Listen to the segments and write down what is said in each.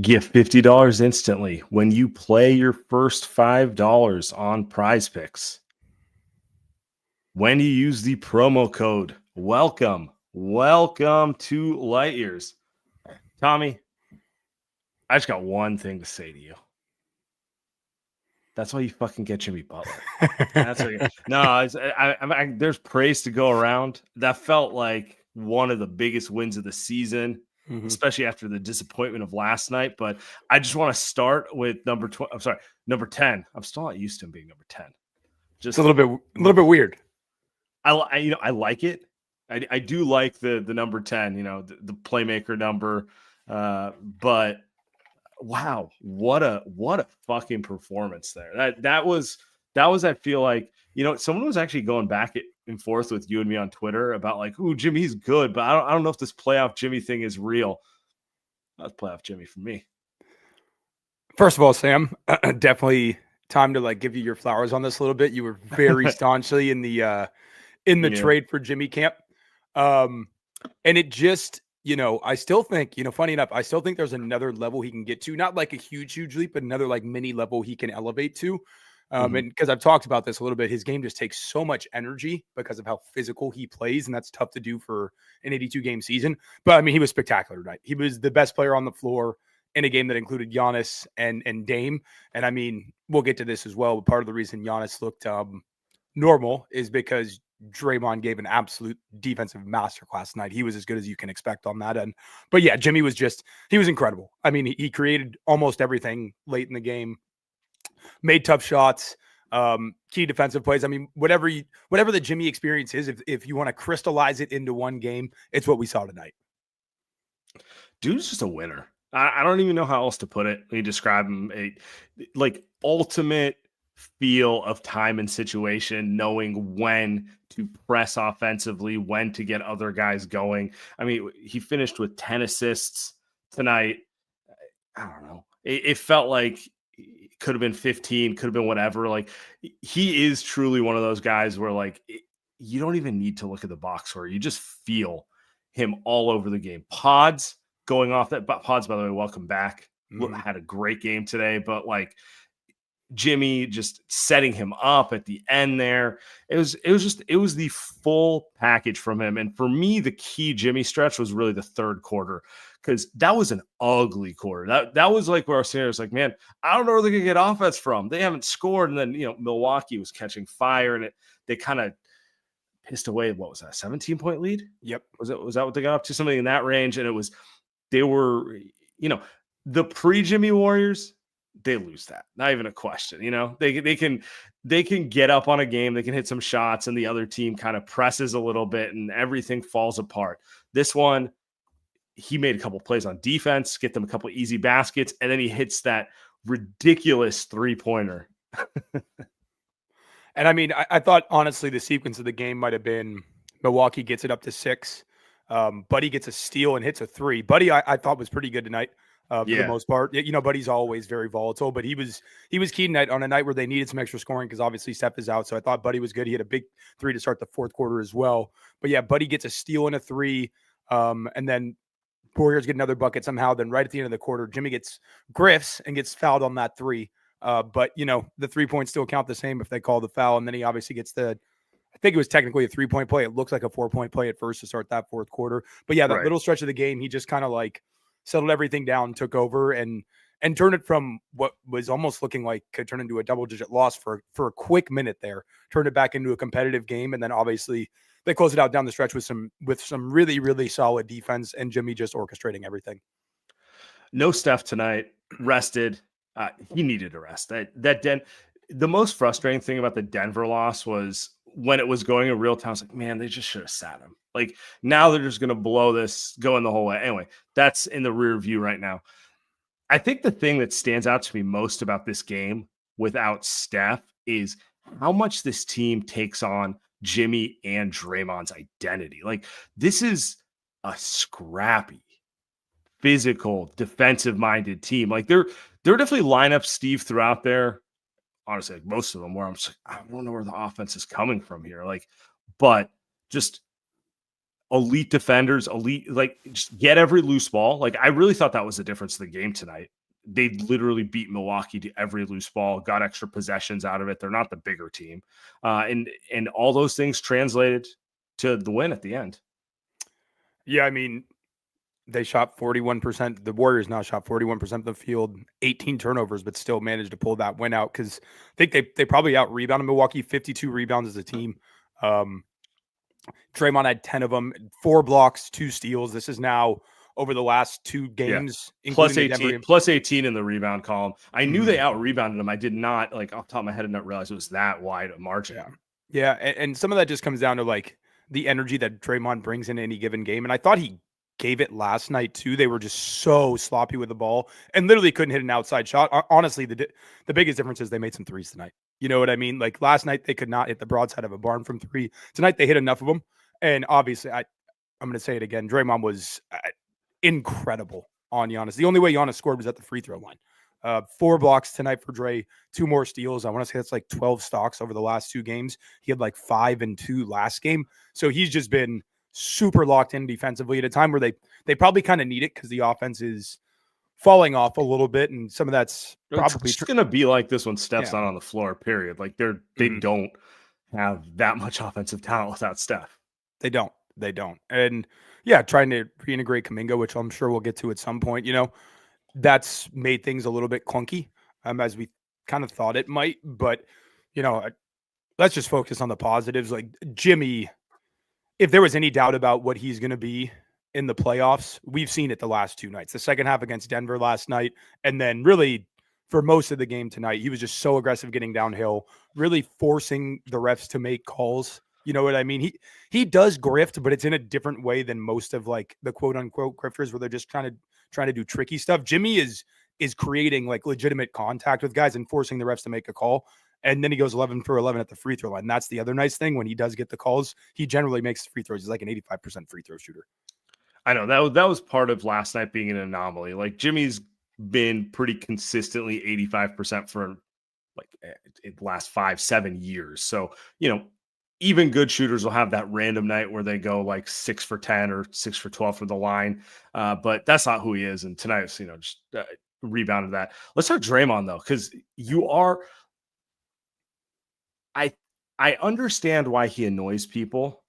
Get $50 instantly when you play your first $5 on Prize Picks. When you use the promo code welcome to Light Years. Tommy, I just got one thing to say to you. That's why you fucking get Jimmy Butler. That's what there's praise to go around. That felt like one of the biggest wins of the season, especially after the disappointment of last night. But I just want to start with number 10. I'm still not used to him being number 10. Just a little bit weird. I like it. I do like the number 10, the playmaker number. But wow, what a fucking performance there. That was I feel like, someone was actually going back and forth with you and me on Twitter about like, ooh, Jimmy's good, but I don't know if this playoff Jimmy thing is real. That's playoff Jimmy for me. First of all, Sam, definitely time to give you your flowers on this a little bit. You were very staunchly in the trade for Jimmy camp. And it just, I still think, funny enough, I still think there's another level he can get to, not like a huge leap, but another mini level he can elevate to. And because I've talked about this a little bit, his game just takes so much energy because of how physical he plays. And that's tough to do for an 82 game season. But I mean, he was spectacular tonight. He was the best player on the floor in a game that included Giannis and Dame. And I mean, we'll get to this as well. But part of the reason Giannis looked normal is because Draymond gave an absolute defensive masterclass tonight. He was as good as you can expect on that end. But yeah, Jimmy was he was incredible. I mean, he created almost everything late in the game, made tough shots, key defensive plays. I mean, whatever the Jimmy experience is, if you want to crystallize it into one game, it's what we saw tonight. Dude's just a winner. I don't even know how else to put it. We describe him ultimate feel of time and situation, knowing when to press offensively, when to get other guys going. I mean, he finished with 10 assists tonight. I don't know. It felt like it could have been 15, could have been whatever. Like, he is truly one of those guys where you don't even need to look at the box score. You just feel him all over the game. Pods going off that. Pods, by the way, welcome back. Had a great game today, but Jimmy just setting him up at the end there. It was the full package from him. And for me, the key Jimmy stretch was really the third quarter, because that was an ugly quarter. That was where our scenario was like, man, I don't know where they're going to get offense from. They haven't scored. And then, Milwaukee was catching fire, and they kind of pissed away. What was that? 17-point lead? Yep. Was that what they got up to? Something in that range. And they were, the pre-Jimmy Warriors, they lose that. Not even a question. They can get up on a game, they can hit some shots, and the other team kind of presses a little bit and everything falls apart. This one, he made a couple plays on defense, get them a couple easy baskets, and then he hits that ridiculous 3-pointer. And I mean, I thought honestly the sequence of the game might have been Milwaukee gets it up to 6. Buddy gets a steal and hits a 3. Buddy, I thought was pretty good tonight. For the most part, Buddy's always very volatile, but he was key tonight on a night where they needed some extra scoring because obviously Steph is out. So I thought Buddy was good. He had a big 3 to start the fourth quarter as well. But yeah, Buddy gets a steal and a 3, and then Warriors get another bucket somehow. Then right at the end of the quarter, Jimmy gets griffs and gets fouled on that 3. But the 3 points still count the same if they call the foul, and then he obviously gets I think it was technically a 3-point play. It looks like a 4-point play at first to start that fourth quarter. But yeah, that little stretch of the game, he just kind of settled everything down, took over, and turned it from what was almost looking like could turn into a double-digit loss for a quick minute there, turned it back into a competitive game, and then obviously they closed it out down the stretch with some really, really solid defense, and Jimmy just orchestrating everything. No Steph tonight, rested. He needed a rest. The most frustrating thing about the Denver loss was when it was going in real time, I was like, man, they just should have sat him. Now they're just going to blow this going the whole way. Anyway, that's in the rear view right now. I think the thing that stands out to me most about this game without Steph is how much this team takes on Jimmy and Draymond's identity. This is a scrappy, physical, defensive-minded team. There are definitely lineups, Steve, throughout there. Honestly, most of them where I'm just I don't know where the offense is coming from here. But just elite defenders, elite, like just get every loose ball. Like I really thought that was the difference of the game tonight. They literally beat Milwaukee to every loose ball, got extra possessions out of it. They're not the bigger team. And all those things translated to the win at the end. Yeah, I mean, they shot 41%. The Warriors now shot 41% of the field, 18 turnovers, but still managed to pull that win out because I think they probably out-rebounded Milwaukee, 52 rebounds as a team. Draymond had 10 of them, 4 blocks, 2 steals. This is now over the last 2 games. Yeah. Plus 18 in the rebound column. I knew they out-rebounded them. I did not, like, off the top of my head, I did not realize it was that wide a margin. Yeah, and some of that just comes down to, like, the energy that Draymond brings in any given game. And I thought he gave it last night too. They were just so sloppy with the ball and literally couldn't hit an outside shot. Honestly, the biggest difference is they made some threes tonight. You know what I mean? Like last night, they could not hit the broadside of a barn from 3. Tonight, they hit enough of them. And obviously, I'm going to say it again. Draymond was incredible on Giannis. The only way Giannis scored was at the free throw line. 4 blocks tonight for Dre, 2 more steals. I want to say that's like 12 stocks over the last 2 games. He had like 5 and 2 last game. So he's just been super locked in defensively at a time where they probably kind of need it because the offense is falling off a little bit, and some of that's probably going to be like this when Steph's not on the floor. Period. Like they don't have that much offensive talent without Steph. They don't. And yeah, trying to reintegrate Kuminga, which I'm sure we'll get to at some point. You know, that's made things a little bit clunky, as we kind of thought it might. But you know, let's just focus on the positives. Like Jimmy. If there was any doubt about what he's going to be in the playoffs, we've seen it the last 2 nights. The second half against Denver last night, and then really for most of the game tonight, he was just so aggressive getting downhill, really forcing the refs to make calls. You know what I mean? He does grift, but it's in a different way than most of like the quote unquote grifters where they're just trying to do tricky stuff. Jimmy is creating like legitimate contact with guys and forcing the refs to make a call. And then he goes 11 for 11 at the free throw line. That's the other nice thing. When he does get the calls, he generally makes free throws. He's like an 85% free throw shooter. I know that was part of last night being an anomaly. Like Jimmy's been pretty consistently 85% for like the last 5-7 years. So, you know, even good shooters will have that random night where they go like 6 for 10 or 6 for 12 for the line. But that's not who he is. And tonight's, you know, just rebounded that. Let's start Draymond though, because I understand why he annoys people,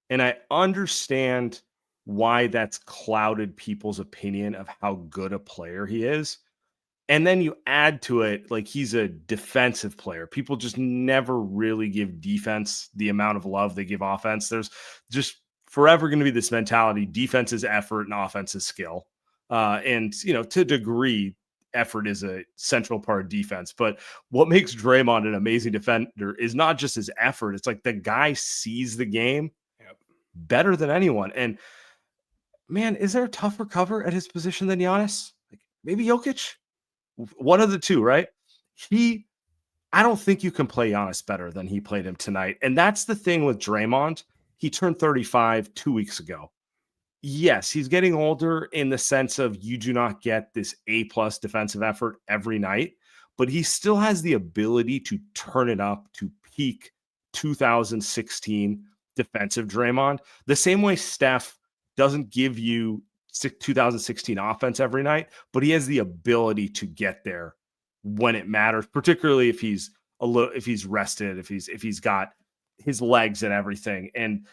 and I understand why that's clouded people's opinion of how good a player he is. And then you add to it, like he's a defensive player. People just never really give defense the amount of love they give offense. There's just forever going to be this mentality: defense is effort and offense is skill. And, you know, to a degree, effort is a central part of defense. But what makes Draymond an amazing defender is not just his effort. It's like the guy sees the game better than anyone. And man, is there a tougher cover at his position than Giannis? Like maybe Jokic? One of the two, right? I don't think you can play Giannis better than he played him tonight. And that's the thing with Draymond. He turned 35 2 weeks ago. Yes, he's getting older in the sense of you do not get this A+ defensive effort every night, but he still has the ability to turn it up to peak 2016 defensive Draymond. The same way Steph doesn't give you 2016 offense every night, but he has the ability to get there when it matters, particularly if he's rested, if he's got his legs and everything. And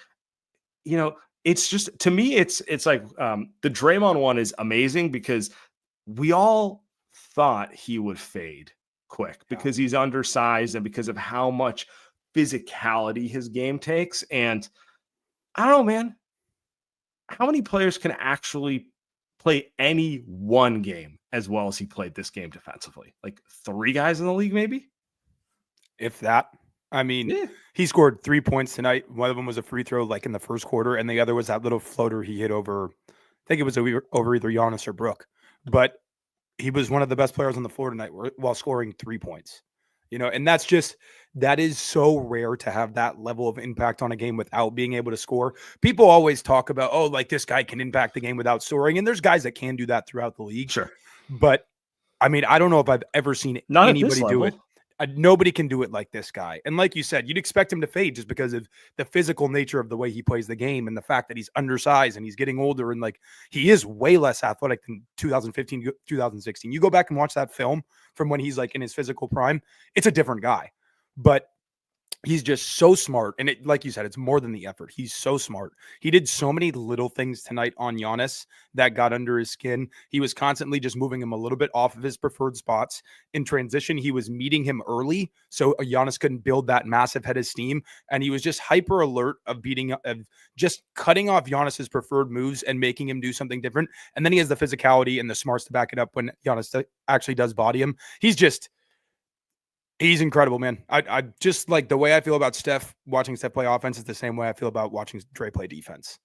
you know, it's just, to me, it's like the Draymond one is amazing because we all thought he would fade quick because he's undersized and because of how much physicality his game takes. And I don't know, man, how many players can actually play any one game as well as he played this game defensively? Like 3 guys in the league, maybe? If that. I mean, He scored 3 points tonight. One of them was a free throw like in the first quarter, and the other was that little floater he hit over, I think it was over either Giannis or Brook. But he was one of the best players on the floor tonight while scoring 3 points. You know, and that is so rare to have that level of impact on a game without being able to score. People always talk about, oh, like this guy can impact the game without scoring, and there's guys that can do that throughout the league. Sure. But I mean, I don't know if I've ever seen anybody do it. Nobody can do it like this guy. And like you said, you'd expect him to fade just because of the physical nature of the way he plays the game and the fact that he's undersized and he's getting older and like he is way less athletic than 2015, 2016. You go back and watch that film from when he's like in his physical prime, it's a different guy. But he's just so smart. And it, like you said, it's more than the effort. He's so smart. He did so many little things tonight on Giannis that got under his skin. He was constantly just moving him a little bit off of his preferred spots. In transition, he was meeting him early so Giannis couldn't build that massive head of steam. And he was just hyper alert of just cutting off Giannis's preferred moves and making him do something different. And then he has the physicality and the smarts to back it up when Giannis actually does body him. He's incredible, man. I just like the way I feel about Steph, watching Steph play offense is the same way I feel about watching Dre play defense.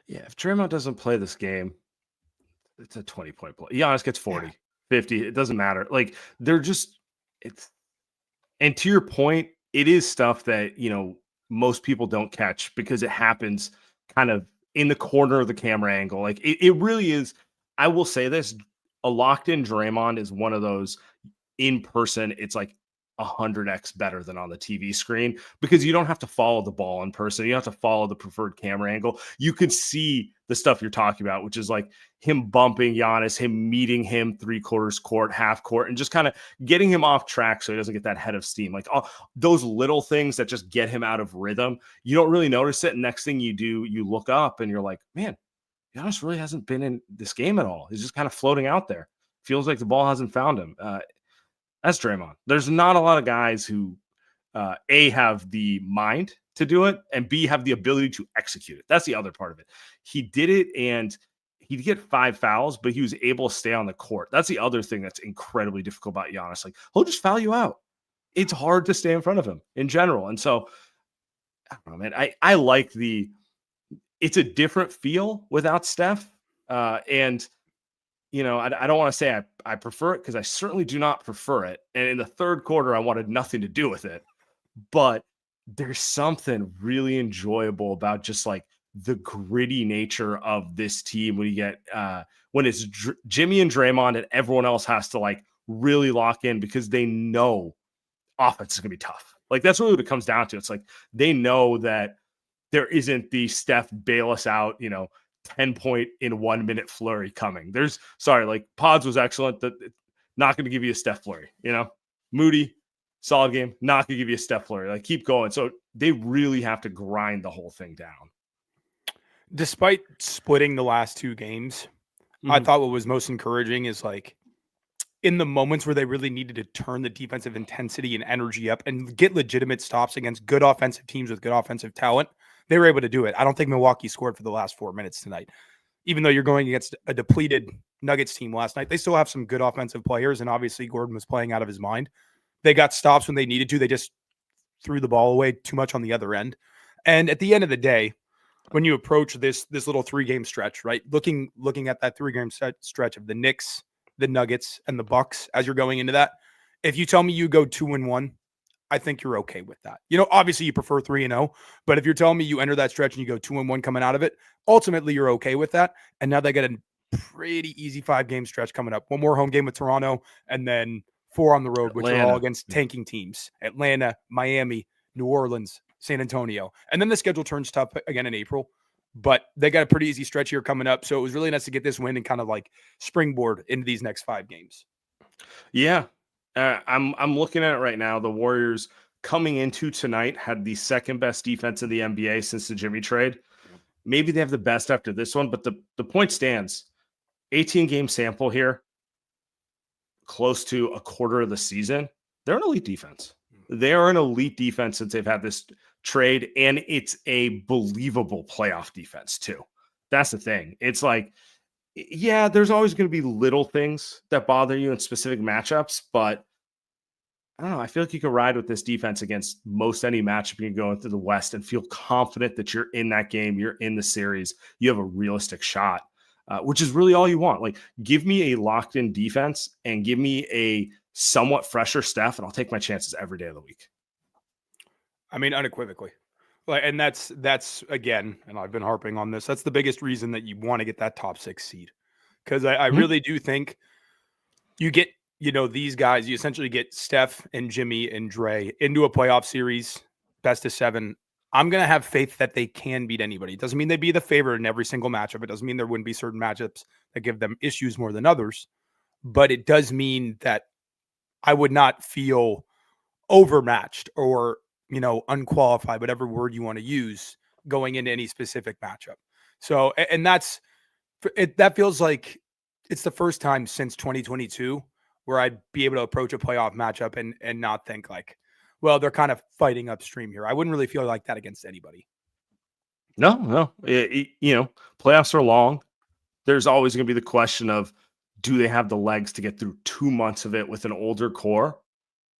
Yeah, if Draymond doesn't play this game, it's a 20-point play. Giannis gets 40, 50. It doesn't matter. Like, and to your point, it is stuff that, most people don't catch because it happens kind of in the corner of the camera angle. Like, it really is. I will say this, a locked-in Draymond is one of those in person, it's like 100x better than on the TV screen because you don't have to follow the ball in person. You don't have to follow the preferred camera angle. You can see the stuff you're talking about, which is like him bumping Giannis, him meeting him 3/4 court, half court, and just kind of getting him off track so he doesn't get that head of steam. Like all those little things that just get him out of rhythm. You don't really notice it. And next thing you do, you look up and you're like, man, Giannis really hasn't been in this game at all. He's just kind of floating out there. Feels like the ball hasn't found him. That's Draymond. There's not a lot of guys who, A, have the mind to do it, and B, have the ability to execute it. That's the other part of it. He did it, and he'd get 5 fouls, but he was able to stay on the court. That's the other thing that's incredibly difficult about Giannis. Like, he'll just foul you out. It's hard to stay in front of him in general. And so, I don't know, man. I like it's a different feel without Steph. And I don't want to say I prefer it because I certainly do not prefer it. And in the third quarter, I wanted nothing to do with it. But there's something really enjoyable about just like the gritty nature of this team when you get when it's Jimmy and Draymond and everyone else has to like really lock in because they know offense is going to be tough. Like that's really what it comes down to. It's like they know that there isn't the Steph bail us out, 10-point in 1 minute flurry coming. Like Pods was excellent. Not going to give you a Steph flurry, Moody, solid game. Not going to give you a Steph flurry. Like keep going. So they really have to grind the whole thing down. Despite splitting the last 2 games, I thought what was most encouraging is like in the moments where they really needed to turn the defensive intensity and energy up and get legitimate stops against good offensive teams with good offensive talent, they were able to do it. I don't think Milwaukee scored for the last 4 minutes tonight. Even though you're going against a depleted Nuggets team last night, they still have some good offensive players, and obviously Gordon was playing out of his mind. They got stops when they needed to. They just threw the ball away too much on the other end. And at the end of the day, when you approach this little 3-game stretch, right, looking at that 3-game stretch of the Knicks, the Nuggets, and the Bucks as you're going into that, if you tell me you go 2-1, I think you're okay with that. Obviously you prefer 3-0, but if you're telling me you enter that stretch and you go 2-1 coming out of it, ultimately you're okay with that. And now they got a pretty easy 5-game stretch coming up. 1 more home game with Toronto and then 4 on the road, which are all against tanking teams. Atlanta, Miami, New Orleans, San Antonio. And then the schedule turns tough again in April, but they got a pretty easy stretch here coming up. So it was really nice to get this win and kind of like springboard into these next 5 games. Yeah. I'm looking at it right now. The Warriors coming into tonight had the second best defense in the NBA since the Jimmy trade. Maybe they have the best after this one, but the point stands. 18-game sample here, close to a quarter of the season. They're an elite defense. They are an elite defense since they've had this trade, and it's a believable playoff defense too. That's the thing. It's like, yeah, there's always going to be little things that bother you in specific matchups, but I don't know. I feel like you can ride with this defense against most any matchup you can go into the West and feel confident that you're in that game, you're in the series, you have a realistic shot, which is really all you want. Like, give me a locked-in defense and give me a somewhat fresher Steph, and I'll take my chances every day of the week. I mean, unequivocally. And that's again, and I've been harping on this, that's the biggest reason that you want to get that top 6 seed. Because I really do think you get these guys, you essentially get Steph and Jimmy and Dre into a playoff series, best of 7. I'm going to have faith that they can beat anybody. It doesn't mean they'd be the favorite in every single matchup. It doesn't mean there wouldn't be certain matchups that give them issues more than others. But it does mean that I would not feel overmatched or, unqualified, whatever word you want to use, going into any specific matchup. So, and that feels like it's the first time since 2022 where I'd be able to approach a playoff matchup and not think like, well, they're kind of fighting upstream here. I wouldn't really feel like that against anybody. No. Playoffs are long. There's always going to be the question of, do they have the legs to get through 2 months of it with an older core?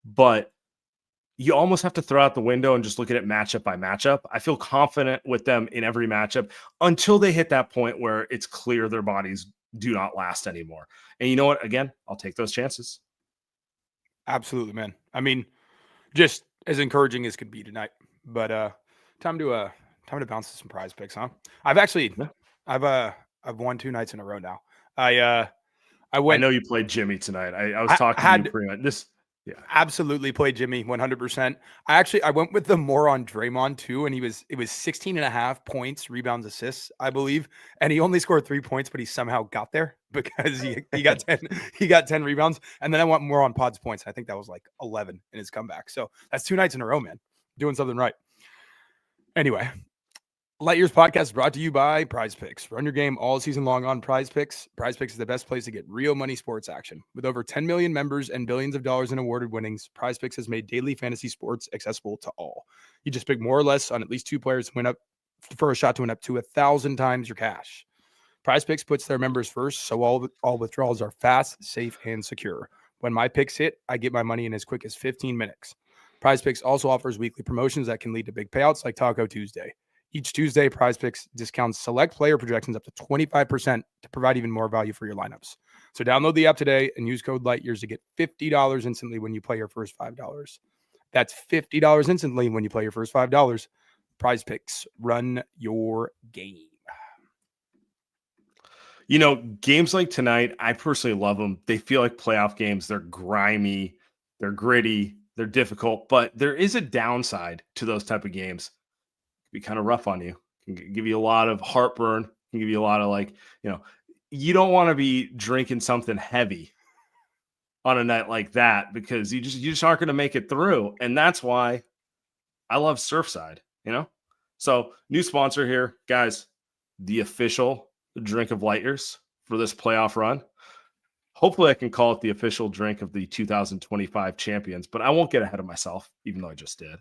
But you almost have to throw out the window and just look at it matchup by matchup. I feel confident with them in every matchup until they hit that point where it's clear their bodies do not last anymore. And you know what? Again, I'll take those chances. Absolutely, man. I mean, just as encouraging as could be tonight. But time to bounce to some prize picks, huh? I've won 2 nights in a row now. I know you played Jimmy tonight. I was talking to you pretty much. This absolutely played Jimmy 100%. I went with the more on Draymond too, and it was 16.5 points, rebounds, assists, I believe. And he only scored 3 points, but he somehow got there because he got 10 rebounds. And then I went more on Pod's points. I think that was like 11 in his comeback. So that's 2 nights in a row, man. Doing something right. Anyway, Light Years Podcast is brought to you by Prize Picks. Run your game all season long on Prize Picks. Prize Picks is the best place to get real money sports action. With over 10 million members and billions of dollars in awarded winnings, Prize Picks has made daily fantasy sports accessible to all. You just pick more or less on at least 2 players to win up for a shot to win up to 1,000 times your cash. Prize Picks puts their members first, so all withdrawals are fast, safe, and secure. When my picks hit, I get my money in as quick as 15 minutes. Prize Picks also offers weekly promotions that can lead to big payouts like Taco Tuesday. Each Tuesday, Prize Picks discounts select player projections up to 25% to provide even more value for your lineups. So download the app today and use code LIGHTYEARS to get $50 instantly when you play your first $5. That's $50 instantly when you play your first $5. Prize Picks, run your game. Games like tonight, I personally love them. They feel like playoff games. They're grimy, they're gritty, they're difficult, but there is a downside to those type of games. Be kind of rough on you. Can give you a lot of heartburn. Can give you a lot of you don't want to be drinking something heavy on a night like that because you just aren't going to make it through. And that's why I love Surfside, So new sponsor here, guys, the official drink of Light Years for this playoff run. Hopefully I can call it the official drink of the 2025 champions, but I won't get ahead of myself, even though I just did.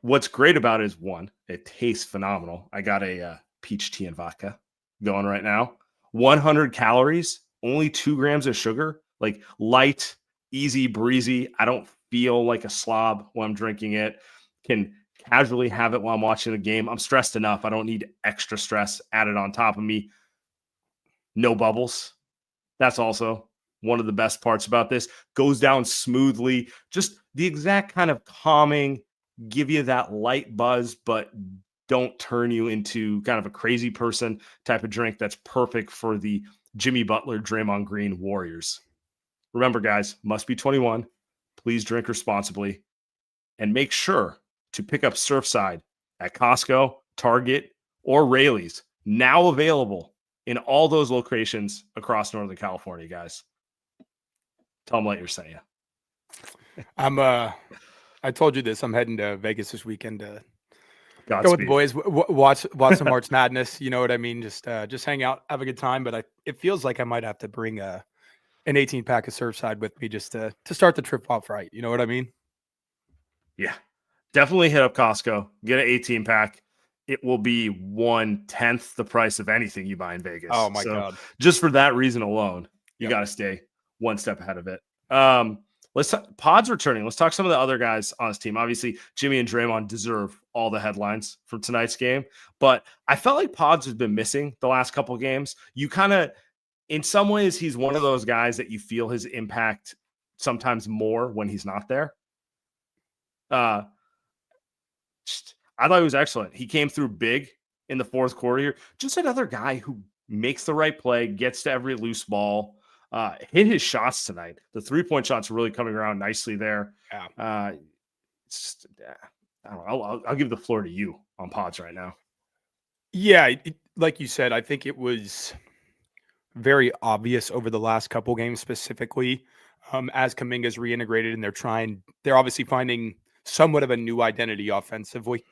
What's great about it is, one, it tastes phenomenal. I got a peach tea and vodka going right now. 100 calories, only 2 grams of sugar, like light, easy breezy. I don't feel like a slob when I'm drinking it. Can casually have it while I'm watching the game. I'm stressed enough. I don't need extra stress added on top of me. No bubbles. That's also one of the best parts about this. Goes down smoothly. Just the exact kind of calming, give you that light buzz, but don't turn you into kind of a crazy person type of drink that's perfect for the Jimmy Butler, Draymond Green Warriors. Remember, guys, must be 21. Please drink responsibly. And make sure to pick up Surfside at Costco, Target, or Rayleigh's. Now available in all those locations across Northern California, guys. Tell them Light Years sent you. I told you this. I'm heading to Vegas this weekend to Godspeed. Go with the boys, watch some March Madness. You know what I mean? Just hang out, have a good time. But it feels like I might have to bring an 18-pack of Surfside with me just to start the trip off right. You know what I mean? Yeah, definitely hit up Costco. Get an 18-pack. It will be 1/10 the price of anything you buy in Vegas. Oh my God! Just for that reason alone, you got to stay one step ahead of it. Pod's returning. Let's talk some of the other guys on his team. Obviously, Jimmy and Draymond deserve all the headlines from tonight's game, but I felt like Pods has been missing the last couple of games. You kind of, in some ways, he's one of those guys that you feel his impact sometimes more when he's not there. I thought he was excellent. He came through big in the fourth quarter here. Just another guy who makes the right play, gets to every loose ball. hit his shots tonight. The 3-point shots are really coming around nicely there. Yeah. I don't know. I'll give the floor to you on Pods right now. Yeah, like you said, I think it was very obvious over the last couple games specifically, as Kuminga's reintegrated and they're obviously finding somewhat of a new identity offensively.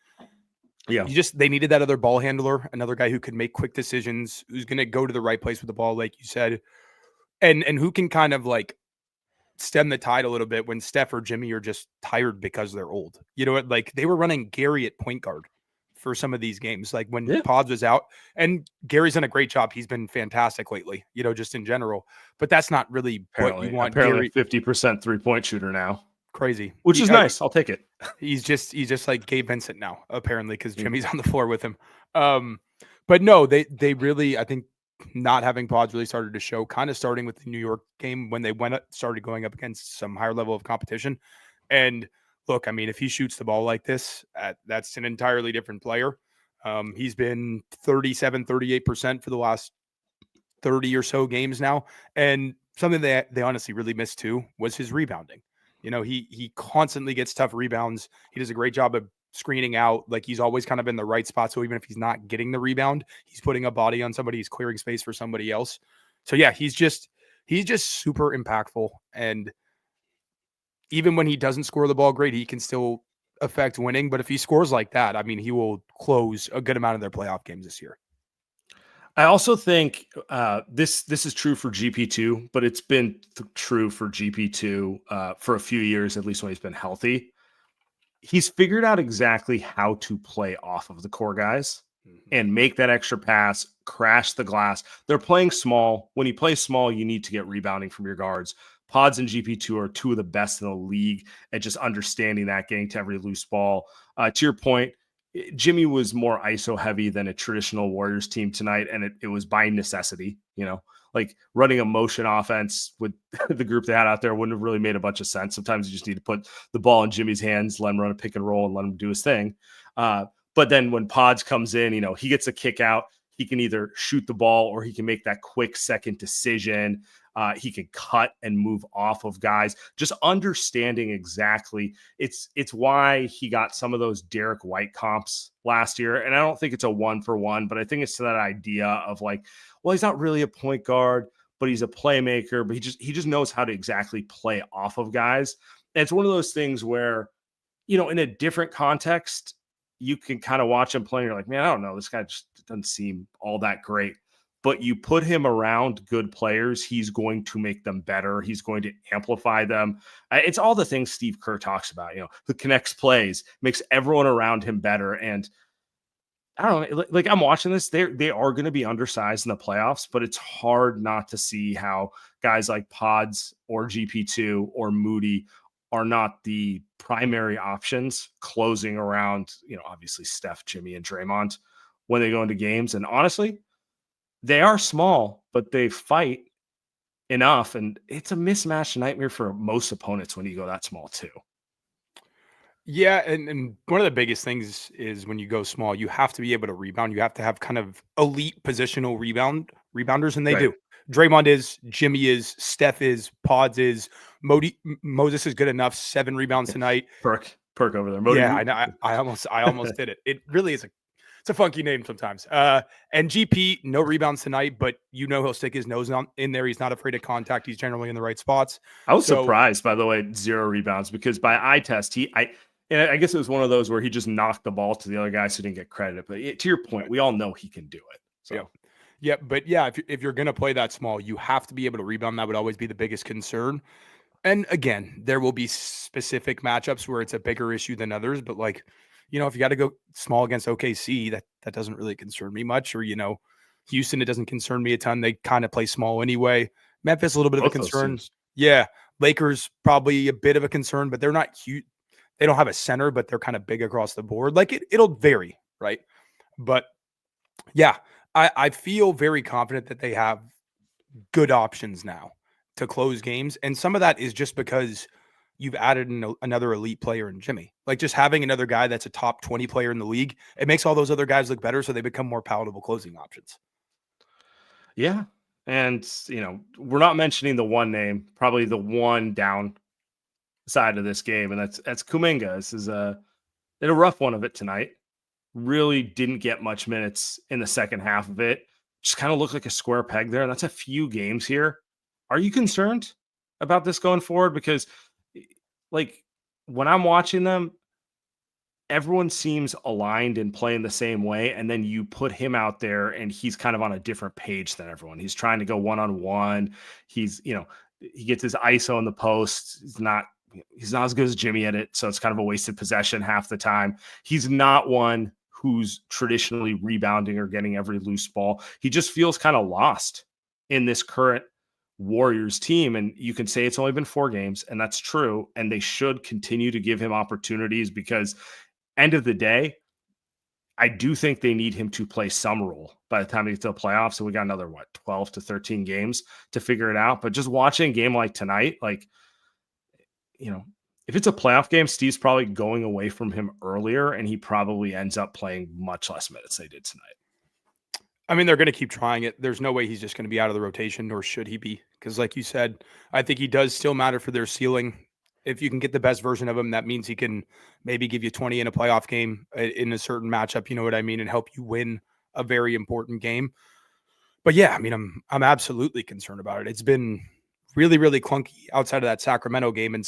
Yeah. They needed that other ball handler, another guy who could make quick decisions, who's going to go to the right place with the ball, like you said, and who can kind of like stem the tide a little bit when Steph or Jimmy are just tired because they're old. You know what? Like they were running Gary at point guard for some of these games, like when Pods was out, and Gary's done a great job. He's been fantastic lately, just in general, but that's not really what you want. Apparently 50% 3-point shooter now. Crazy. Which is nice. I'll take it. He's just like Gabe Vincent now, apparently, because Jimmy's on the floor with him. But no, they really, I think not having Pods really started to show, kind of starting with the New York game when they started going up against some higher level of competition. And look, I mean, if he shoots the ball like this, that's an entirely different player. He's been 37, 38% for the last 30 or so games now. And something that they honestly really missed too was his rebounding. He constantly gets tough rebounds. He does a great job of screening out. Like he's always kind of in the right spot. So even if he's not getting the rebound, he's putting a body on somebody. He's clearing space for somebody else. So yeah, he's just super impactful. And even when he doesn't score the ball great, he can still affect winning. But if he scores like that, I mean, he will close a good amount of their playoff games this year. I also think this is true for GP2, but it's been true for GP2 for a few years, at least when he's been healthy. He's figured out exactly how to play off of the core guys and make that extra pass, crash the glass. They're playing small. When you play small, you need to get rebounding from your guards. Pods and GP2 are two of the best in the league at just understanding that, getting to every loose ball. To your point, Jimmy was more ISO heavy than a traditional Warriors team tonight, and it was by necessity. Like running a motion offense with the group they had out there wouldn't have really made a bunch of sense. Sometimes you just need to put the ball in Jimmy's hands, let him run a pick and roll, and let him do his thing. But then when Pods comes in, he gets a kick out. He can either shoot the ball or he can make that quick second decision. He can cut and move off of guys. Just understanding exactly. It's why he got some of those Derek White comps last year. And I don't think it's a 1-for-1, but I think it's to that idea of like, well, he's not really a point guard, but he's a playmaker. But he just knows how to exactly play off of guys. And it's one of those things where, in a different context, you can kind of watch him play and you're like, man, I don't know. This guy just doesn't seem all that great. But you put him around good players, he's going to make them better. He's going to amplify them. It's all the things Steve Kerr talks about, who connects plays, makes everyone around him better. And I don't know, like I'm watching this, they are going to be undersized in the playoffs, but it's hard not to see how guys like Pods or GP2 or Moody are not the primary options closing around, obviously Steph, Jimmy, and Draymond when they go into games. And honestly, they are small, but they fight enough. And it's a mismatch nightmare for most opponents when you go that small too. Yeah, and one of the biggest things is when you go small, you have to be able to rebound. You have to have kind of elite positional rebounders, and they do. Draymond is, Jimmy is, Steph is, Pods is, Moses is good enough. 7 rebounds tonight. Perk over there. I almost did it. It really is it's a funky name sometimes. And GP, no rebounds tonight, but he'll stick his nose in there. He's not afraid of contact. He's generally in the right spots. I was surprised, by the way, 0 rebounds, because by eye test, and I guess it was one of those where he just knocked the ball to the other guys who didn't get credit. But to your point, we all know he can do it. So. Yeah, but yeah, if you're going to play that small, you have to be able to rebound. That would always be the biggest concern. And again, there will be specific matchups where it's a bigger issue than others. But like, if you got to go small against OKC, that doesn't really concern me much. Or, Houston, it doesn't concern me a ton. They kind of play small anyway. Memphis, a little bit of a concern. Yeah. Lakers, probably a bit of a concern, but they're not huge. They don't have a center, but they're kind of big across the board. Like it'll vary, right? But yeah, I feel very confident that they have good options now to close games. And some of that is just because you've added another elite player in Jimmy. Like just having another guy that's a top 20 player in the league, it makes all those other guys look better, so they become more palatable closing options. Yeah. And, we're not mentioning the one name, probably the one down side of this game, and that's Kuminga. This is did a rough one of it tonight. Really didn't get much minutes in the second half of it. Just kind of looked like a square peg there. And that's a few games here. Are you concerned about this going forward? Because, like, when I'm watching them, everyone seems aligned and playing the same way. And then you put him out there and he's kind of on a different page than everyone. He's trying to go one on one. He's, he gets his ISO in the post. He's not as good as Jimmy at it. So it's kind of a wasted possession half the time. He's not one who's traditionally rebounding or getting every loose ball. He just feels kind of lost in this current Warriors team. And you can say it's only been 4 games, and that's true. And they should continue to give him opportunities because end of the day, I do think they need him to play some role by the time they get to the playoffs. So we got another, 12 to 13 games to figure it out. But just watching a game like tonight, if it's a playoff game, Steve's probably going away from him earlier, and he probably ends up playing much less minutes than they did tonight. I mean, they're going to keep trying it. There's no way he's just going to be out of the rotation, nor should he be. Because like you said, I think he does still matter for their ceiling. If you can get the best version of him, that means he can maybe give you 20 in a playoff game in a certain matchup, you know what I mean, and help you win a very important game. But yeah, I mean, I'm absolutely concerned about it. It's been really, really clunky outside of that Sacramento game, and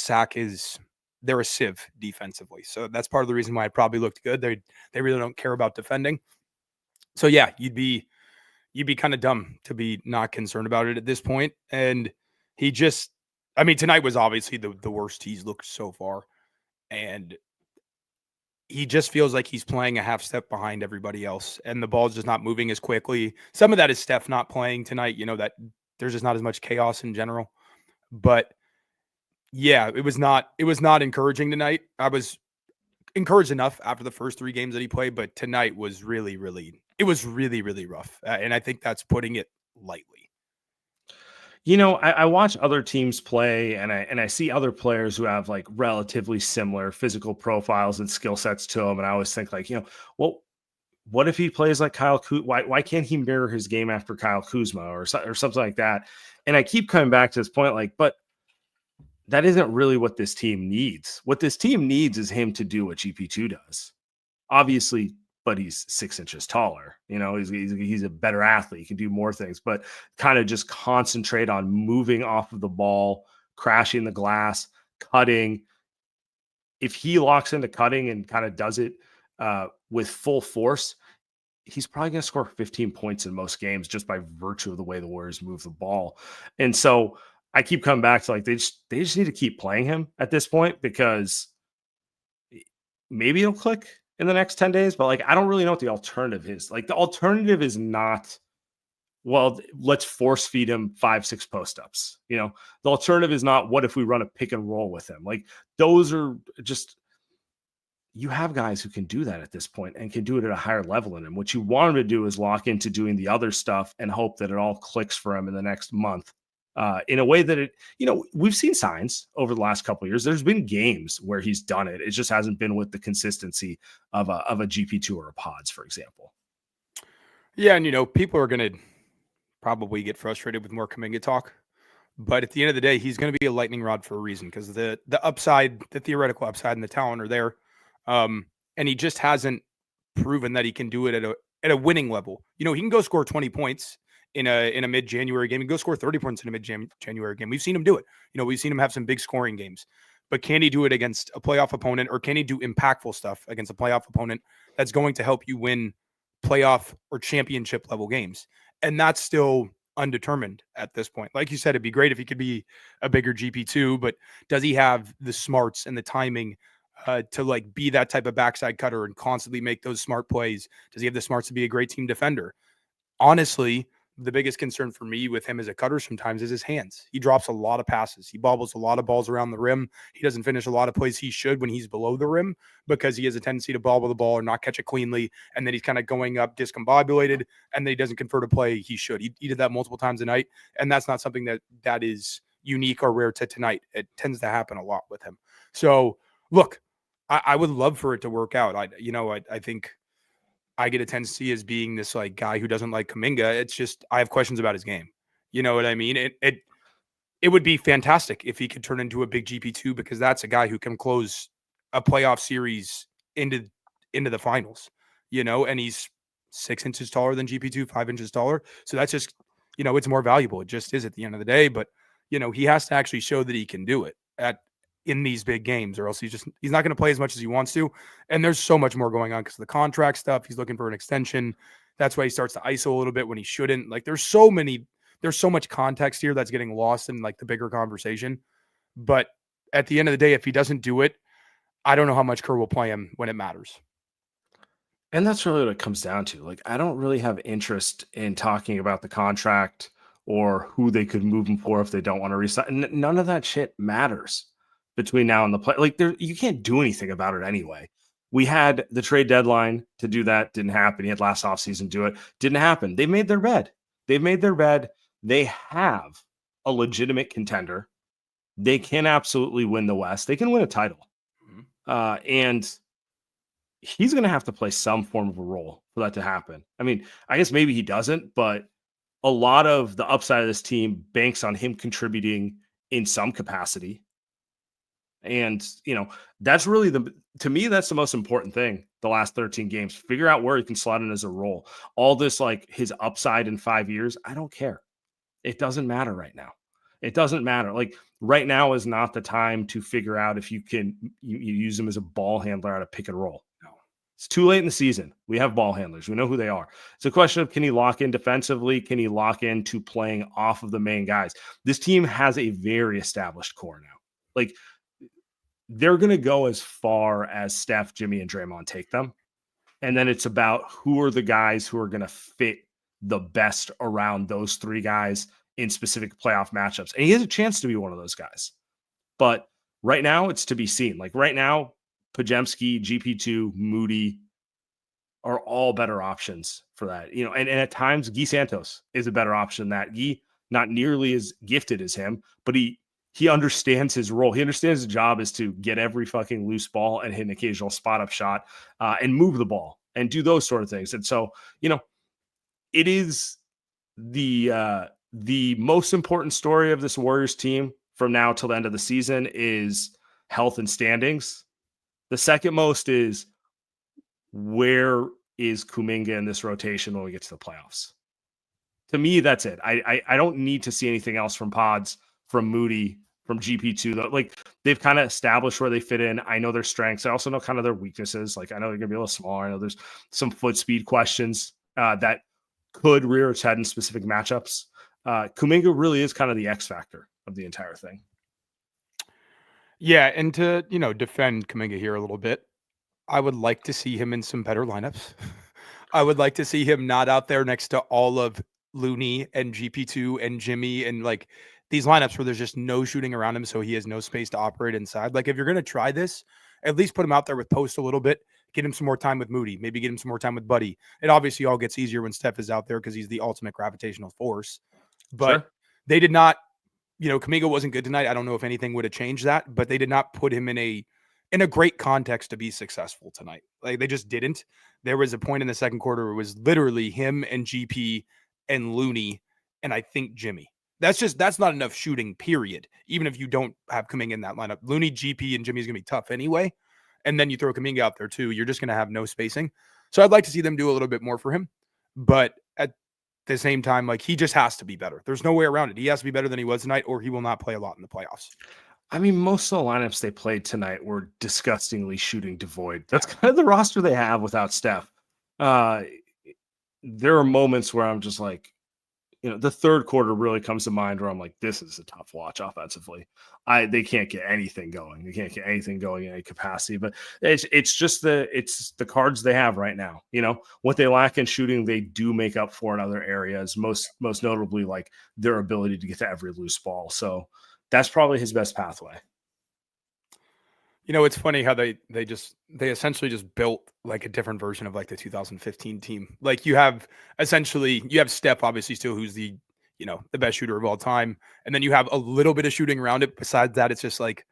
they're a sieve defensively. So that's part of the reason why it probably looked good. They really don't care about defending. So yeah, you'd be kind of dumb to be not concerned about it at this point. And tonight was obviously the worst he's looked so far. And he just feels like he's playing a half step behind everybody else. And the ball's just not moving as quickly. Some of that is Steph not playing tonight, that there's just not as much chaos in general. But yeah, it was not encouraging tonight. I was encouraged enough after the first 3 games that he played, but tonight was really, really rough. And I think that's putting it lightly. I watch other teams play, and I see other players who have like relatively similar physical profiles and skill sets to them. And I always think well, what if he plays like Kyle Kuzma? Why can't he mirror his game after Kyle Kuzma or something like that? And I keep coming back to this point, but that isn't really what this team needs. What this team needs is him to do what GP2 does. Obviously, but he's 6 inches taller. He's a better athlete. He can do more things, but kind of just concentrate on moving off of the ball, crashing the glass, cutting. If he locks into cutting and kind of does it with full force, he's probably going to score 15 points in most games just by virtue of the way the Warriors move the ball. And so I keep coming back to they just need to keep playing him at this point, because maybe it'll click in the next 10 days, but I don't really know what the alternative is. The alternative is not, well, let's force feed him 5-6 post-ups. The alternative is not, what if we run a pick and roll with him? Those are just, you have guys who can do that at this point and can do it at a higher level than him. What you want him to do is lock into doing the other stuff and hope that it all clicks for him in the next month. In a way that we've seen signs over the last couple of years. There's been games where he's done it. It just hasn't been with the consistency of a GP2 or a Pods, for example. Yeah, and people are going to probably get frustrated with more Kuminga talk, but at the end of the day, he's going to be a lightning rod for a reason, because the upside, the theoretical upside, and the talent are there, and he just hasn't proven that he can do it at a winning level. He can go score 20 points in a mid-January game and go score 30 points in a mid-January game. We've seen him do it. We've seen him have some big scoring games. But can he do it against a playoff opponent, or can he do impactful stuff against a playoff opponent that's going to help you win playoff or championship level games? And that's still undetermined at this point. Like you said, it'd be great if he could be a bigger GP2, but does he have the smarts and the timing to be that type of backside cutter and constantly make those smart plays? Does he have the smarts to be a great team defender? Honestly, the biggest concern for me with him as a cutter sometimes is his hands. He drops a lot of passes. He bobbles a lot of balls around the rim. He doesn't finish a lot of plays he should when he's below the rim, because he has a tendency to bobble the ball or not catch it cleanly. And then he's kind of going up discombobulated, and then he doesn't convert a play he should. He did that multiple times a night. And that's not something that is unique or rare to tonight. It tends to happen a lot with him. So look, I would love for it to work out. I think I get a tendency as being this guy who doesn't like Kuminga. It's just, I have questions about his game. You know what I mean? It would be fantastic if he could turn into a big GP2 because that's a guy who can close a playoff series into the finals, and he's 6 inches taller than GP2, 5 inches taller. So that's just, it's more valuable. It just is at the end of the day. But, he has to actually show that he can do it in these big games, or else he's not going to play as much as he wants to. And there's so much more going on because of the contract stuff. He's looking for an extension. That's why he starts to ISO a little bit when he shouldn't. Like there's so much context here that's getting lost in like the bigger conversation. But at the end of the day, if he doesn't do it, I don't know how much Kerr will play him when it matters. And that's really what it comes down to. Like, I don't really have interest in talking about the contract or who they could move him for if they don't want to resign. None of that shit matters between now and the play. Like, you can't do anything about it anyway. We had the trade deadline to do that. Didn't happen. He had last offseason do it. Didn't happen. They made their bed. They've made their bed. They have a legitimate contender. They can absolutely win the West. They can win a title. And he's going to have to play some form of a role for that to happen. I mean, I guess maybe he doesn't, but a lot of the upside of this team banks on him contributing in some capacity. And, that's really to me, that's the most important thing. The last 13 games, figure out where he can slot in as a role. All this, like his upside in 5 years, I don't care. It doesn't matter right now. It doesn't matter. Like right now is not the time to figure out if you can you use him as a ball handler out of pick and roll. No, it's too late in the season. We have ball handlers. We know who they are. It's a question of, can he lock in defensively? Can he lock into playing off of the main guys? This team has a very established core now. Like they're going to go as far as Steph, Jimmy, and Draymond take them. And then it's about who are the guys who are going to fit the best around those three guys in specific playoff matchups. And he has a chance to be one of those guys. But right now, it's to be seen. Like right now, Podziemski, GP2, Moody are all better options for that. And at times, Guy Santos is a better option than that. Guy, not nearly as gifted as him, but he understands his role. He understands his job is to get every fucking loose ball and hit an occasional spot up shot and move the ball and do those sort of things. And so, it is the most important story of this Warriors team from now till the end of the season is health and standings. The second most is where is Kuminga in this rotation when we get to the playoffs. To me, that's it. I don't need to see anything else from Pods, from Moody, from GP2. Like they've kind of established where they fit in. I know their strengths. I also know kind of their weaknesses. Like I know they're going to be a little smaller. I know there's some foot speed questions that could rear its head in specific matchups. Kuminga really is kind of the X factor of the entire thing. Yeah, and to, defend Kuminga here a little bit, I would like to see him in some better lineups. I would like to see him not out there next to all of Looney and GP2 and Jimmy and like these lineups where there's just no shooting around him, so he has no space to operate inside. Like if you're going to try this, at least put him out there with Post a little bit, get him some more time with Moody, maybe get him some more time with Buddy. It obviously all gets easier when Steph is out there because he's the ultimate gravitational force. But They did not, Kuminga wasn't good tonight. I don't know if anything would have changed that, but they did not put him in a great context to be successful tonight. Like they just didn't. There was a point in the second quarter where it was literally him and GP and Looney and I think Jimmy. That's not enough shooting, period. Even if you don't have Kuminga in that lineup, Looney, GP, and Jimmy is going to be tough anyway. And then you throw Kuminga out there too. You're just going to have no spacing. So I'd like to see them do a little bit more for him. But at the same time, like he just has to be better. There's no way around it. He has to be better than he was tonight, or he will not play a lot in the playoffs. I mean, most of the lineups they played tonight were disgustingly shooting devoid. That's kind of the roster they have without Steph. There are moments where I'm just like, the third quarter really comes to mind where I'm like, this is a tough watch offensively. They can't get anything going. They can't get anything going in any capacity. But it's just the cards they have right now. What they lack in shooting, they do make up for in other areas. Most notably, like their ability to get to every loose ball. So that's probably his best pathway. It's funny how they essentially just built like a different version of like the 2015 team. Like you have Steph obviously still, who's the best shooter of all time. And then you have a little bit of shooting around it. Besides that, it's just like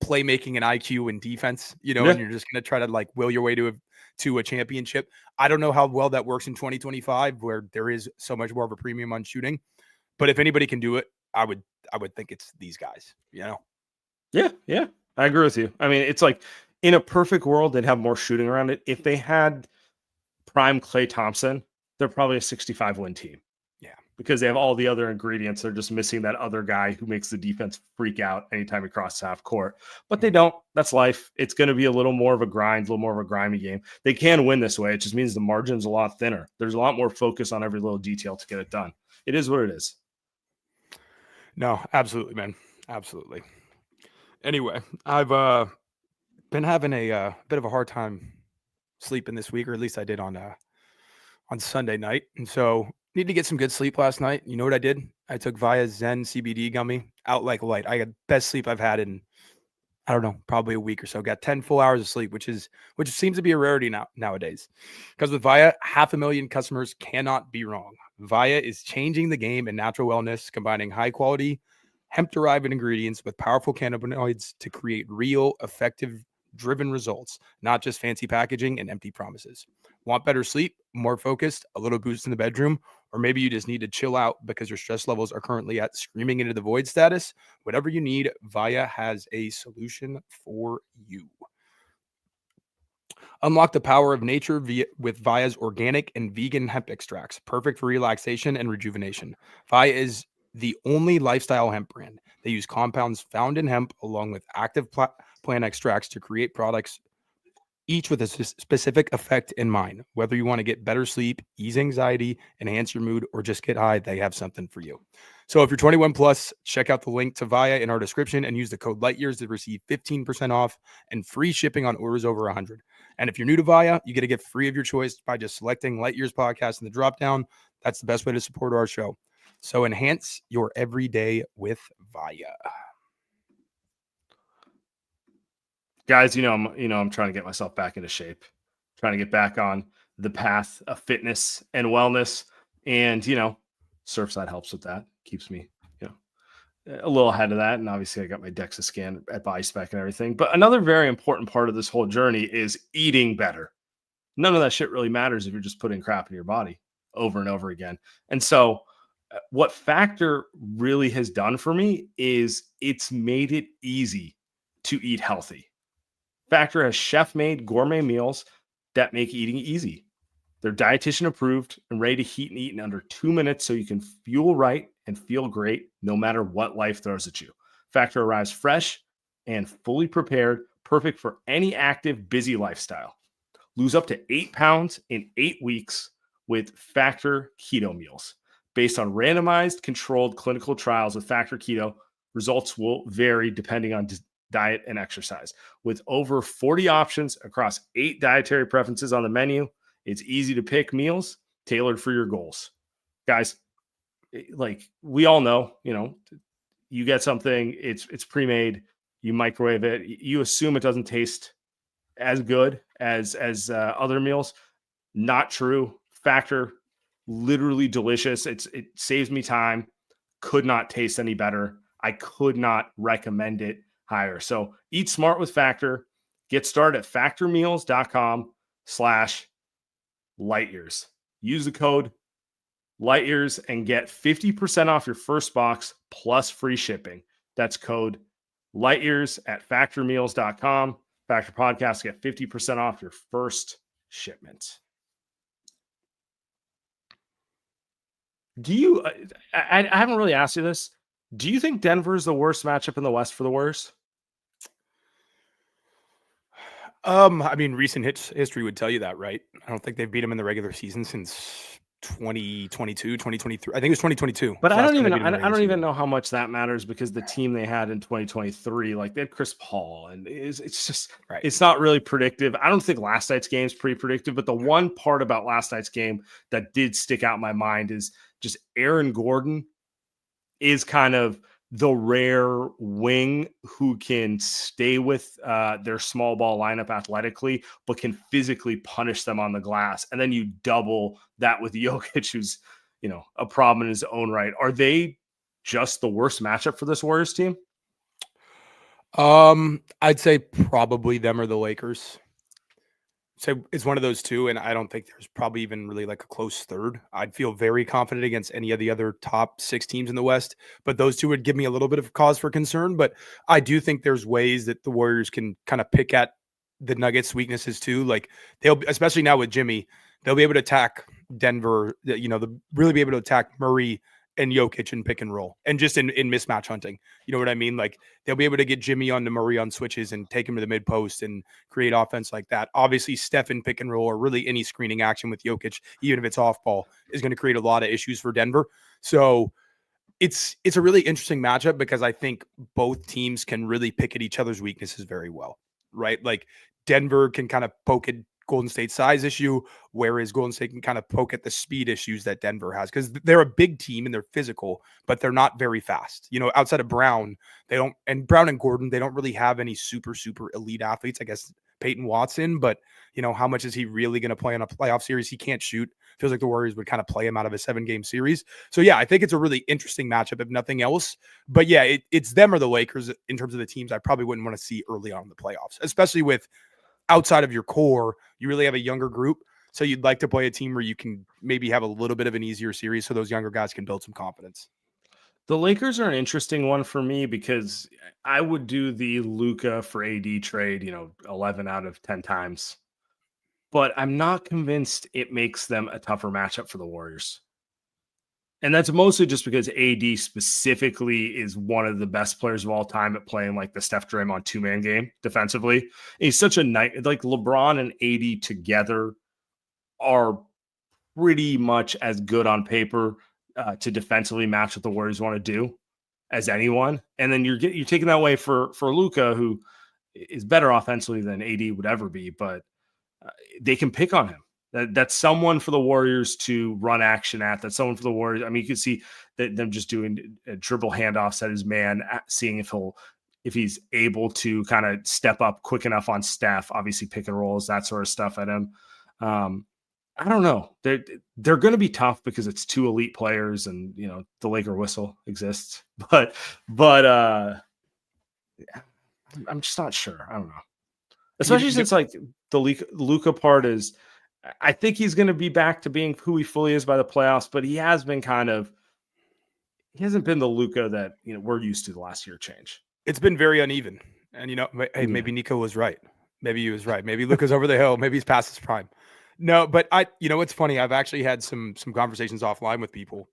playmaking and IQ and defense, and you're just going to try to like will your way to a championship. I don't know how well that works in 2025 where there is so much more of a premium on shooting, But if anybody can do it, I would think it's these guys, you know? Yeah. I agree with you. I mean, it's like in a perfect world, they'd have more shooting around it. If they had prime Klay Thompson, they're probably a 65 win team. Yeah. Because they have all the other ingredients. They're just missing that other guy who makes the defense freak out anytime he crosses half court. But they don't. That's life. It's going to be a little more of a grind, a little more of a grimy game. They can win this way. It just means the margin's a lot thinner. There's a lot more focus on every little detail to get it done. It is what it is. No, absolutely, man. Absolutely. Anyway, I've been having a bit of a hard time sleeping this week, or at least I did on Sunday night. And so need to get some good sleep last night. You know what I did? I took Via Zen CBD gummy out like light. I got best sleep I've had in, I don't know, probably a week or so. Got 10 full hours of sleep, which seems to be a rarity nowadays. Because with Via, 500,000 customers cannot be wrong. Via is changing the game in natural wellness, combining high quality hemp-derived ingredients with powerful cannabinoids to create real, effective, driven results, not just fancy packaging and empty promises. Want better sleep, more focused, a little boost in the bedroom, or maybe you just need to chill out because your stress levels are currently at screaming into the void status? Whatever you need, Via has a solution for you. Unlock the power of nature with Via's organic and vegan hemp extracts, perfect for relaxation and rejuvenation. Via is the only lifestyle hemp brand. They use compounds found in hemp along with active plant extracts to create products, each with a specific effect in mind. Whether you want to get better sleep, ease anxiety, enhance your mood, or just get high, they have something for you. So if you're 21 plus, check out the link to Via in our description and use the code LIGHTYEARS to receive 15% off and free shipping on orders over 100. And if you're new to Via, you get a gift free of your choice by just selecting Light Years Podcast in the dropdown. That's the best way to support our show. So enhance your everyday with Via. Guys, I'm trying to get myself back into shape, trying to get back on the path of fitness and wellness. And, Surfside helps with that, keeps me, a little ahead of that. And obviously I got my DEXA scan at BioSpec and everything. But another very important part of this whole journey is eating better. None of that shit really matters if you're just putting crap in your body over and over again. And so what Factor really has done for me is it's made it easy to eat healthy. Factor has chef-made gourmet meals that make eating easy. They're dietitian approved and ready to heat and eat in under 2 minutes so you can fuel right and feel great no matter what life throws at you. Factor arrives fresh and fully prepared, perfect for any active, busy lifestyle. Lose up to 8 pounds in 8 weeks with Factor Keto Meals. Based on randomized, controlled clinical trials with Factor Keto, results will vary depending on diet and exercise. With over 40 options across 8 dietary preferences on the menu, it's easy to pick meals tailored for your goals. Guys, like we all know, you get something, it's pre-made, you microwave it, you assume it doesn't taste as good as other meals. Not true. Factor, literally delicious. It saves me time. Could not taste any better. I could not recommend it higher. So eat smart with Factor. Get started at factormeals.com/lightyears. Use the code LIGHTYEARS and get 50% off your first box plus free shipping. That's code LIGHTYEARS at factormeals.com. Factor Podcast, get 50% off your first shipment. Do you, I haven't really asked you this. Do you think Denver is the worst matchup in the West for the Warriors? I mean, recent history would tell you that, right? I don't think they've beat them in the regular season since 2022, 2023. I think it was 2022. But I don't even know how much that matters because the team they had in 2023, like they had Chris Paul, and it's just right. It's not really predictive. I don't think last night's game is pretty predictive, but the one part about last night's game that did stick out in my mind is just Aaron Gordon is kind of the rare wing who can stay with their small ball lineup athletically, but can physically punish them on the glass. And then you double that with Jokic, who's, a problem in his own right. Are they just the worst matchup for this Warriors team? I'd say probably them or the Lakers. So it's one of those two, and I don't think there's probably even really like a close third. I'd feel very confident against any of the other top 6 teams in the West, but those two would give me a little bit of cause for concern. But I do think there's ways that the Warriors can kind of pick at the Nuggets' weaknesses too. Like they'll, especially now with Jimmy, they'll be able to attack Denver. They'll really be able to attack Murray and Jokic in pick and roll and just in mismatch hunting. You know what I mean? Like they'll be able to get Jimmy onto Murray on switches and take him to the mid post and create offense like that. Obviously, Steph in pick and roll or really any screening action with Jokic, even if it's off ball, is going to create a lot of issues for Denver. So it's a really interesting matchup because I think both teams can really pick at each other's weaknesses very well, right? Like Denver can kind of poke at Golden State's size issue, whereas Golden State can kind of poke at the speed issues that Denver has because they're a big team and they're physical, but they're not very fast. Outside of Brown, Brown and Gordon, they don't really have any super elite athletes. I guess Peyton Watson, but how much is he really going to play in a playoff series? He can't shoot. Feels like the Warriors would kind of play him out of a 7-game series. So yeah, I think it's a really interesting matchup if nothing else. But yeah, it's them or the Lakers in terms of the teams I probably wouldn't want to see early on in the playoffs, especially with outside of your core, you really have a younger group. So you'd like to play a team where you can maybe have a little bit of an easier series so those younger guys can build some confidence. The Lakers are an interesting one for me because I would do the Luka for AD trade, 11 out of 10 times. But I'm not convinced it makes them a tougher matchup for the Warriors. And that's mostly just because AD specifically is one of the best players of all time at playing like the Steph Draymond 2-man game defensively. And he's such a night, like LeBron and AD together are pretty much as good on paper to defensively match what the Warriors want to do as anyone. And then you're taking that away for Luka, who is better offensively than AD would ever be, but they can pick on him. That's someone for the Warriors to run action at. That's someone for the Warriors. I mean, you can see that them just doing dribble handoffs at his man, seeing if he's able to kind of step up quick enough on Steph. Obviously, pick and rolls, that sort of stuff at him. I don't know. They're going to be tough because it's 2 elite players, and the Laker whistle exists. But I'm just not sure. I don't know. Especially since like the Luka part is, I think he's going to be back to being who he fully is by the playoffs, but he hasn't been the Luka that we're used to the last year change. It's been very uneven. And maybe Nico was right. Maybe he was right. Maybe Luka's over the hill. Maybe he's past his prime. No, but it's funny. I've actually had some conversations offline with people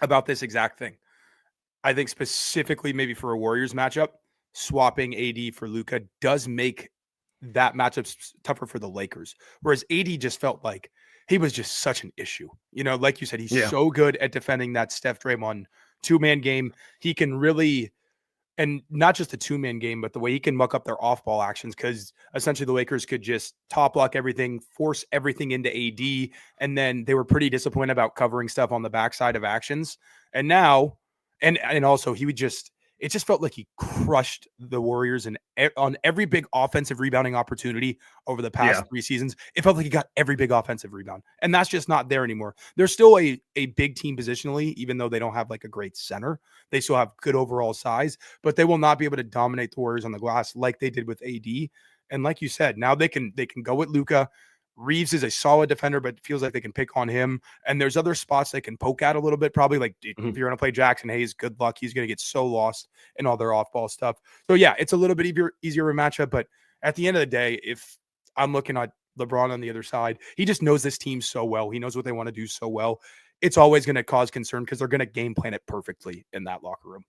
about this exact thing. I think specifically maybe for a Warriors matchup, swapping AD for Luka does make that matchup tougher for the Lakers. Whereas AD just felt like he was just such an issue. Like you said, he's so good at defending that Steph Draymond 2-man game. He can really, and not just a 2-man game, but the way he can muck up their off-ball actions, because essentially the Lakers could just top block everything, force everything into AD, and then they were pretty disappointed about covering stuff on the backside of actions. And now, and also it just felt like he crushed the Warriors and on every big offensive rebounding opportunity over the past 3 seasons. It felt like he got every big offensive rebound, and that's just not there anymore. They're still a big team positionally, even though they don't have like a great center. They still have good overall size, but they will not be able to dominate the Warriors on the glass like they did with AD. And like you said, now they can go with Luka. Reeves is a solid defender, but feels like they can pick on him. And there's other spots they can poke at a little bit. Probably like if you're going to play Jackson Hayes, good luck. He's going to get so lost in all their off-ball stuff. So yeah, it's a little bit easier of a matchup. But at the end of the day, if I'm looking at LeBron on the other side, he just knows this team so well. He knows what they want to do so well. It's always going to cause concern because they're going to game plan it perfectly in that locker room.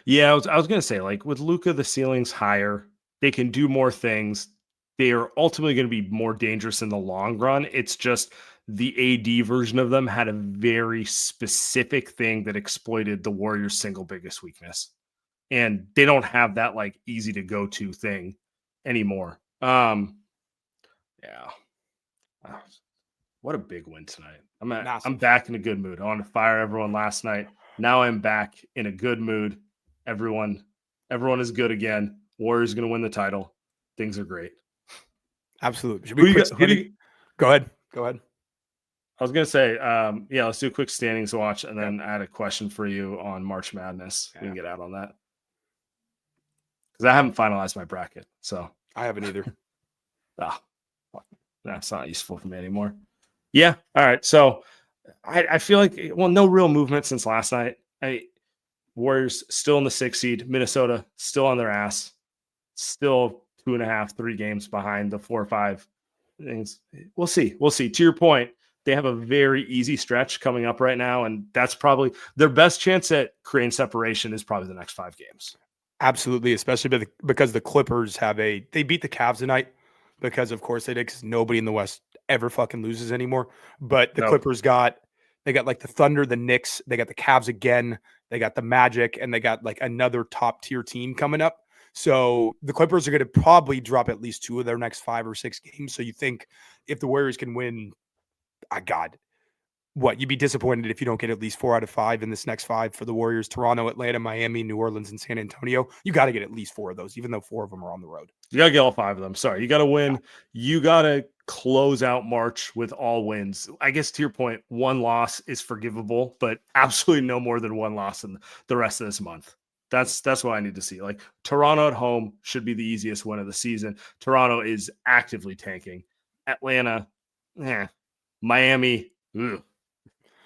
Yeah, I was going to say, like with Luka, the ceiling's higher. They can do more things. They are ultimately going to be more dangerous in the long run. It's just the AD version of them had a very specific thing that exploited the Warriors' single biggest weakness. And they don't have that like easy to go to thing anymore. Yeah. What a big win tonight. I'm back in a good mood. I wanted to fire everyone last night. Now I'm back in a good mood. Everyone is good again. Warriors going to win the title. Things are great. Absolutely. Go ahead. I was going to say, let's do a quick standings watch, and then I had a question for you on March Madness. We can get out on that. Because I haven't finalized my bracket, so. I haven't either. That's not useful for me anymore. Yeah. All right. So I feel like, well, no real movement since last night. Warriors still in the 6th seed. Minnesota still on their ass. Still 2.5, 3 games behind the 4 or 5 things. We'll see. We'll see. To your point, they have a very easy stretch coming up right now, and that's probably their best chance at creating separation is probably the next 5 games. Absolutely, especially because the Clippers they beat the Cavs tonight because of course they did, because nobody in the West ever fucking loses anymore. But the Clippers got like the Thunder, the Knicks, they got the Cavs again, they got the Magic, and they got like another top tier team coming up. So the Clippers are going to probably drop at least 2 of their next 5 or 6 games. So you think if the Warriors can win, God, what, you'd be disappointed if you don't get at least 4 out of 5 in this next 5 for the Warriors: Toronto, Atlanta, Miami, New Orleans, and San Antonio. You got to get at least 4 of those, even though 4 of them are on the road. You got to get all 5 of them. Sorry. You got to win. Yeah. You got to close out March with all wins. I guess to your point, 1 loss is forgivable, but absolutely no more than 1 loss in the rest of this month. That's what I need to see. Like, Toronto at home should be the easiest win of the season. Toronto is actively tanking. Atlanta, Miami, ugh.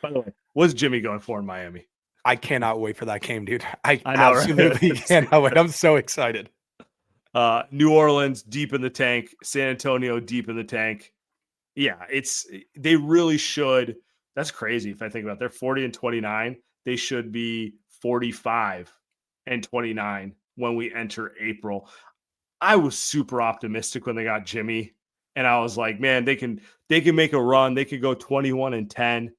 By the way, what's Jimmy going for in Miami? I cannot wait for that game, dude. I know, absolutely right? Cannot wait. I'm so excited. New Orleans deep in the tank. San Antonio deep in the tank. Yeah, they really should. That's crazy if I think about it. They're 40-29. They should be 45-29 when we enter April. I was super optimistic when they got Jimmy, and I was like, man, they can make a run. They could go 21-10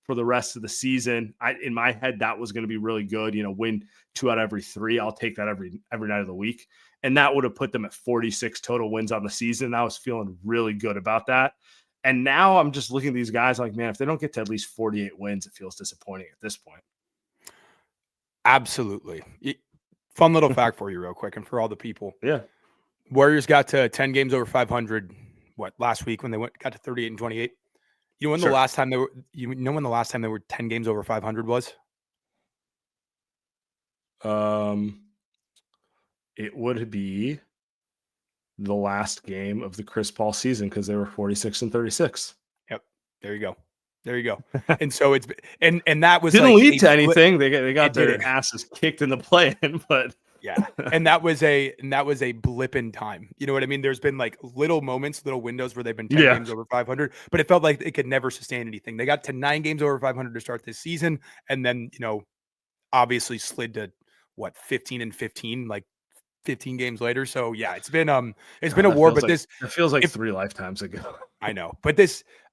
for the rest of the season. In my head, that was going to be really good. Win 2 out of every 3. I'll take that every night of the week. And that would have put them at 46 total wins on the season. I was feeling really good about that. And now I'm just looking at these guys like, man, if they don't get to at least 48 wins, it feels disappointing at this point. Absolutely. Fun little fact for you real quick, and for all the people. Yeah. Warriors got to 10 games over 500, last week when they got to 38-28? You know when the last time they were 10 games over 500 was? It would be the last game of the Chris Paul season, because they were 46-36. Yep. There you go. And so it's and that was didn't lead to anything. They got their asses kicked in the play-in, but yeah. And that was a blip in time. You know what I mean? There's been like little moments, little windows where they've been 10 games over 500, but it felt like it could never sustain anything. They got to 9 games over 500 to start this season, and then obviously slid to 15-15, like 15 games later. So yeah, it's been a war, but it feels like 3 lifetimes ago. I know, but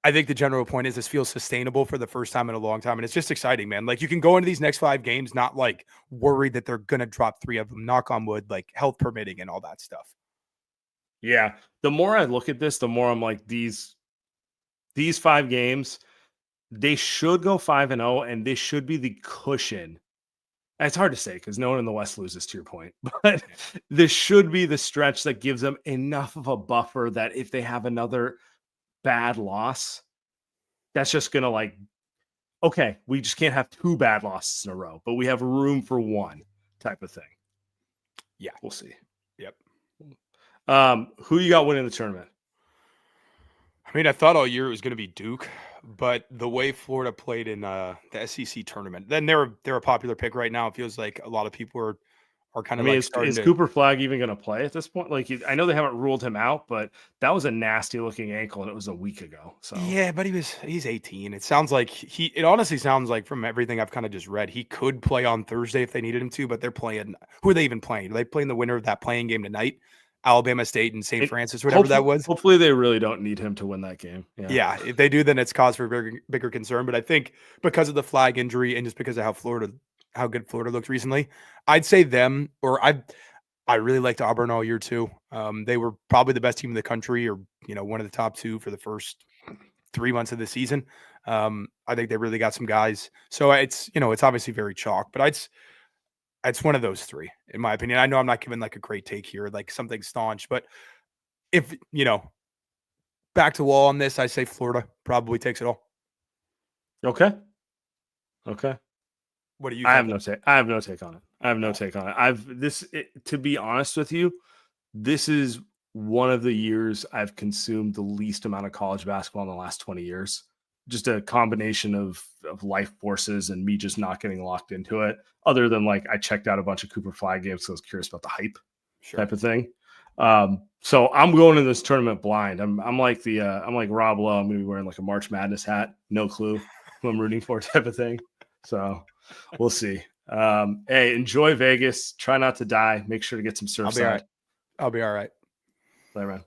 I think the general point is this feels sustainable for the first time in a long time, and it's just exciting, man. Like, you can go into these next 5 games not like worried that they're gonna drop 3 of them, knock on wood, like health permitting and all that stuff. Yeah, the more I look at this, the more I'm like, these 5 games, they should go 5-0, and this should be the cushion. It's hard to say because no one in the West loses, to your point, but this should be the stretch that gives them enough of a buffer that if they have another bad loss, that's just going to okay, we just can't have 2 bad losses in a row, but we have room for 1 type of thing. Yeah. We'll see. Yep. Who you got winning the tournament? I mean, I thought all year it was going to be Duke, but the way Florida played in the SEC tournament, then they're a popular pick right now. It feels like a lot of people are kind of is Cooper Flagg even going to play at this point? Like, I know they haven't ruled him out, but that was a nasty looking ankle, and it was a week ago. So yeah, but he's 18. It sounds like it honestly sounds like, from everything I've kind of just read, he could play on Thursday if they needed him to, but they're playing. Who are they even playing? Are they playing the winner of that playing game tonight? Alabama State and St. Francis, whatever that was. Hopefully they really don't need him to win that game. Yeah, if they do, then it's cause for bigger concern. But I think because of the Flagg injury and just because of how good Florida looked recently, I'd say them, or I really liked Auburn all year too. They were probably the best team in the country, or one of the top 2 for the first 3 months of the season. I think they really got some guys. So it's obviously very chalk, but it's one of those 3, in my opinion. I know I'm not giving like a great take here, like something staunch, but if, back to wall on this, I say Florida probably takes it all. Okay. What do you think? I have no take on it. To be honest with you, this is one of the years I've consumed the least amount of college basketball in the last 20 years. Just a combination of life forces and me just not getting locked into it. Other than like I checked out a bunch of Cooper Flag games because I was curious about the hype type of thing. So I'm going to this tournament blind. I'm like I'm like Rob Lowe. I'm going to be wearing like a March Madness hat. No clue who I'm rooting for type of thing. So we'll see. Hey, enjoy Vegas. Try not to die. Make sure to get some surfside. I'll be all right. Bye, man.